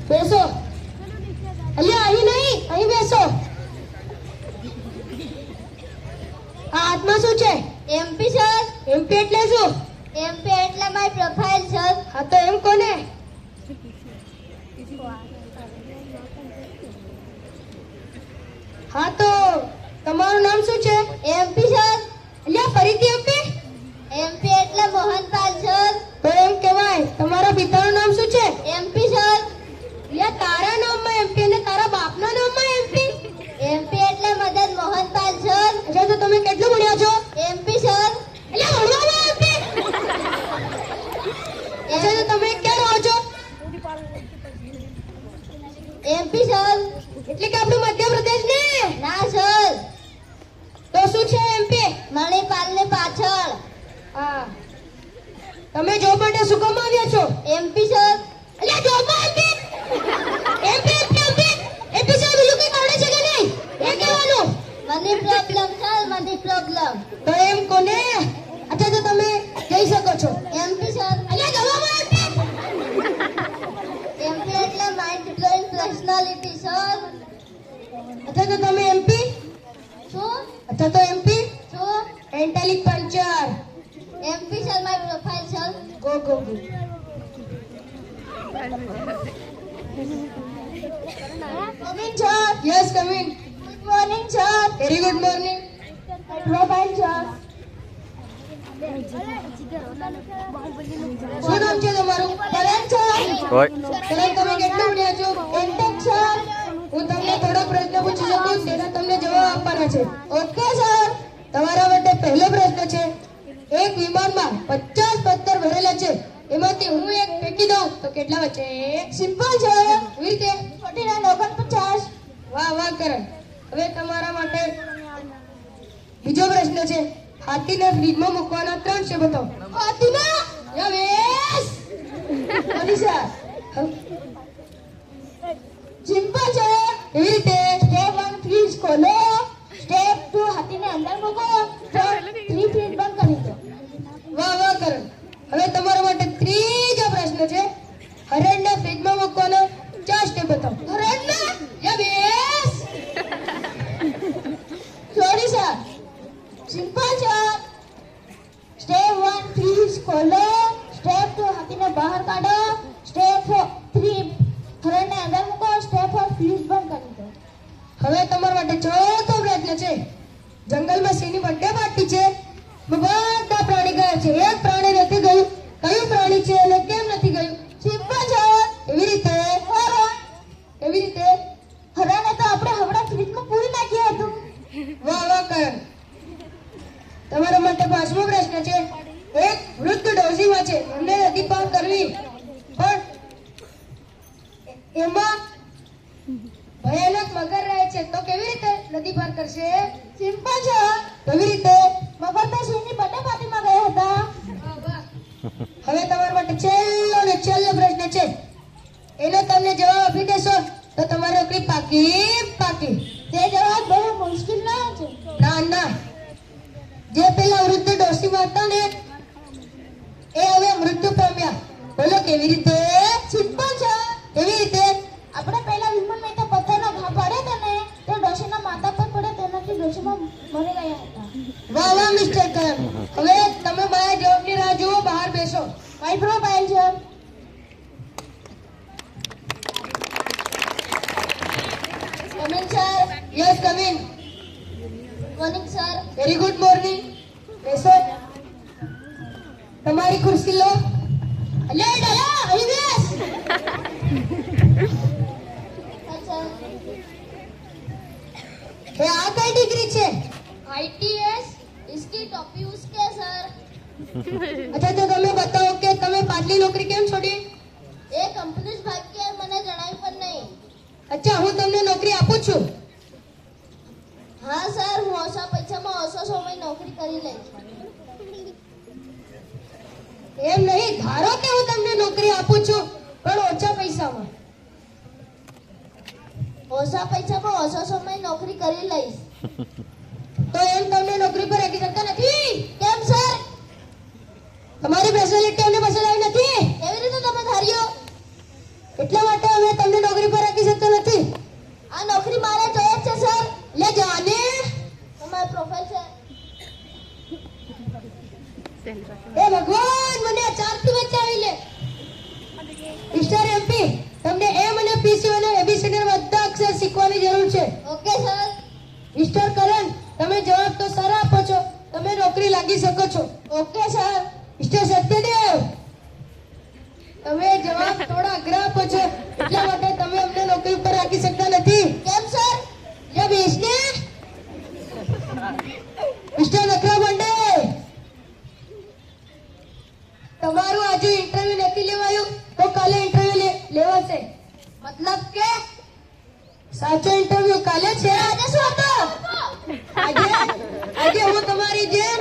બેસો. અલ્યા અહીં નહીં, અહીં બેસો. આ હાથમાં શું છે? MP sir. એમપી એટલે શું? એમપી એટલે મારી પ્રોફાઇલ સર. હા તો એમ કોને? હા તો તમારું નામ શું છે? MP sir. અલ્યા ફરીથી એમપી? એમપી એટલે મોહનપાલ સર. તો એમ કહેવાય. તમારા પિતાનું નામ શું છે? MP sir. અલ્યા તારા નામમાં એમપી અને તારા બાપના નામમાં એમપી? એમપી એટલે મદન મોહનપાલ સર. અચ્છા તો તમે કેટલું ભણ્યા છો? MP sir. અલ્યા ભણવામાં એમપી? અચ્છા તો તમે ક્યાં રહો છો? MP sir. એટલે કે આપણું મધ્યપ્રદેશ ને? ના સર, તો શું છે એમપી? મણિપાલ ને પાછળ. હા. તમે જોબ માટે શું કામ આવ્યા છો? MP sir. અલ્યા જોબમાં MP? MP MP MP MP સાહેબ બીજું કંઈ આવડે છે કે નહીં? એ કહેવાનું. Money problem sir, money problem. તો એમ કોને? અચ્છા તો તમે જઈ શકો છો. MP sir. અલ્યા જવામાં એમપી? એમપી એટલે માઇન્ડ બ્લોઇંગ પર્સનાલિટી સર. અચ્છા તો તમે એમપી? શું? અચ્છા તો એમપી? શું? એન્ટેલિક પંચર. એમપી સર મારી profile sir. Go go go. Coming sir. Yes come in. Good morning sir. Very good morning. Profile sir. શું નામ છે તમારું? કરણ સર. કરણ તમે કેટલું ભણ્યા છો? MTech sir. હું તમને થોડો પ્રશ્ન પૂછી શકું તેના તમને જવાબ આપવાના છે. Okay sir. તમારા માટે પહેલો પ્રશ્ન છે. એક વિમાનમાં 50 પથ્થર ભરેલા છે, એમાંથી હું એક ફેંકી દઉં તો કેટલા બચે? સિમ્પલ છે. એવી રીતે? 49 49. વાહ વાહ કરણ. હવે તમારા માટે બીજો પ્રશ્ન છે. હાથીને ફ્રીજમાં મૂકવાના 3 સ્ટેપ બતાવો. હાથીના. યસ. અનિશા. સિમ્પલ છે. એવી રીતે? સ્ટેપ 1 ફ્રીજ ખોલો. સ્ટેપ 2 હાથીને અંદર મૂકો. સ્ટેપ 3 ફ્રીજ બંધ કરી દો. વાહ વાહ કરણ. હવે તમારા માટે ત્રીજો પ્રશ્ન છે. હરણને ફ્રીજમાં મૂકવાના 4 સ્ટેપ બતાવો. હરણને. યસ. Sorry sir. સિમ્પલ છે. સ્ટેપ 1 ફ્રીજ ખોલો. સ્ટેપ 2 હાથીને બહાર કાઢો. સ્ટેપ 3 હરણને અંદર મૂકો. સ્ટેપ 4 ફ્રીજ બંધ કરી દો. હવે તમારા માટે ચોથો પ્રશ્ન છે. જંગલમાં સિંહની બર્થડે પાર્ટી છે. બધા પ્રાણી ગયા છે, એક પ્રાણી નથી ગયું. કયું પ્રાણી છે અને કેમ નથી ગયું? સિમ્પલ છે. એવી રીતે? હરણ. એવી રીતે? હરણે તો આપણે હમણાં ફ્રીજમાં પૂરી નાખ્યું હતું. વાહ વાહ કરણ. તમારા માટે પાંચમો પ્રશ્ન છે. એક વૃદ્ધ ડોશીમાં છે, એમને નદી પાર કરવી, પણ એમાં ભયાનક મગર રહે છે, તો કેવી રીતે નદી પાર કરશે? સિમ્પલ છે. કેવી રીતે? મગર તો સિંહની બર્થડે પાર્ટીમાં ગયા હતા. હવે તમારા માટે છેલ્લો ને છેલ્લો પ્રશ્ન છે. એનો તમને જવાબ આપી દેશો તો તમારી નોકરી પાકી પાકી. તે જવાબ બહુ મુશ્કેલ ના છે. ના ના. જે પેલા વૃદ્ધ ડોશીમાં હતા ને, એ હવે મૃત્યુ પામ્યા. બોલો કેવી રીતે? સિમ્પલ છે. કેવી રીતે? આપણે પહેલા વિમાનમાં તો પથ્થરનો ઘા પાડ્યો હતો ને, તે ડોશીના માથા પર પડ્યો, તેનાથી ડોશીમાં મરી ગયા હતા. વાહ વાહ મિસ્ટર કરણ. હવે તમે મારા જવાબની રાહ જુઓ, બહાર બેસો. મારી પ્રોફાઇલ છે. Coming sir. Yes come in. Morning sir. Very good morning. બેસો. તમારી ખુરશી લો. અલ્યા ડાયા અહીં બેસ. અચ્છા. એ આ કઈ ડિગ્રી છે? ITS इसकी टॉपी उसके सर. અચ્છા તો તમે બતાવો કે તમે પાછલી નોકરી કેમ છોડી? એ કંપની જ ભાગ્ય મને જણાવ્યું પણ નહીં. અચ્છા હું તમને નોકરી આપું છું. હા સર, હું ઓછા પૈસામાં ઓછો સમય નોકરી કરી લઈશ. એમ નહીં, ધારો કે હું તમને નોકરી આપું છું પણ ઓછા પૈસામાં. ઓછા પૈસામાં ઓછો સમય નોકરી કરી લઈશ. તો એમ તમને નોકરી પર રાખી શકતા નથી. કેમ સર? તમારી પર્સનાલિટી અમને પસંદ આવી નથી, એવી રીતે તમે ધાર્યો. એટલા માટે અમે તમને ઓકે સર. મિસ્ટર કરણ, તમે જવાબ તો સારા આપો છો, તમે નોકરી લાગી શકો છો. Okay sir. મિસ્ટર સત્યદેવ, તમે જવાબ થોડા અઘરા આપો છો, એટલા માટે તમે અમને નોકરી ઉપર રાખી શકતા નથી. કેમ સર? લે બેસને. મિસ્ટર નખરા બંડે, તમારું આજે ઇન્ટરવ્યુ નથી લેવાયું તો કાલે ઇન્ટરવ્યુ લેવાશે. મતલબ કે સાચો ઇન્ટરવ્યુ કાલે છે. આજે શું હતો? આજે હું તમારી જેમ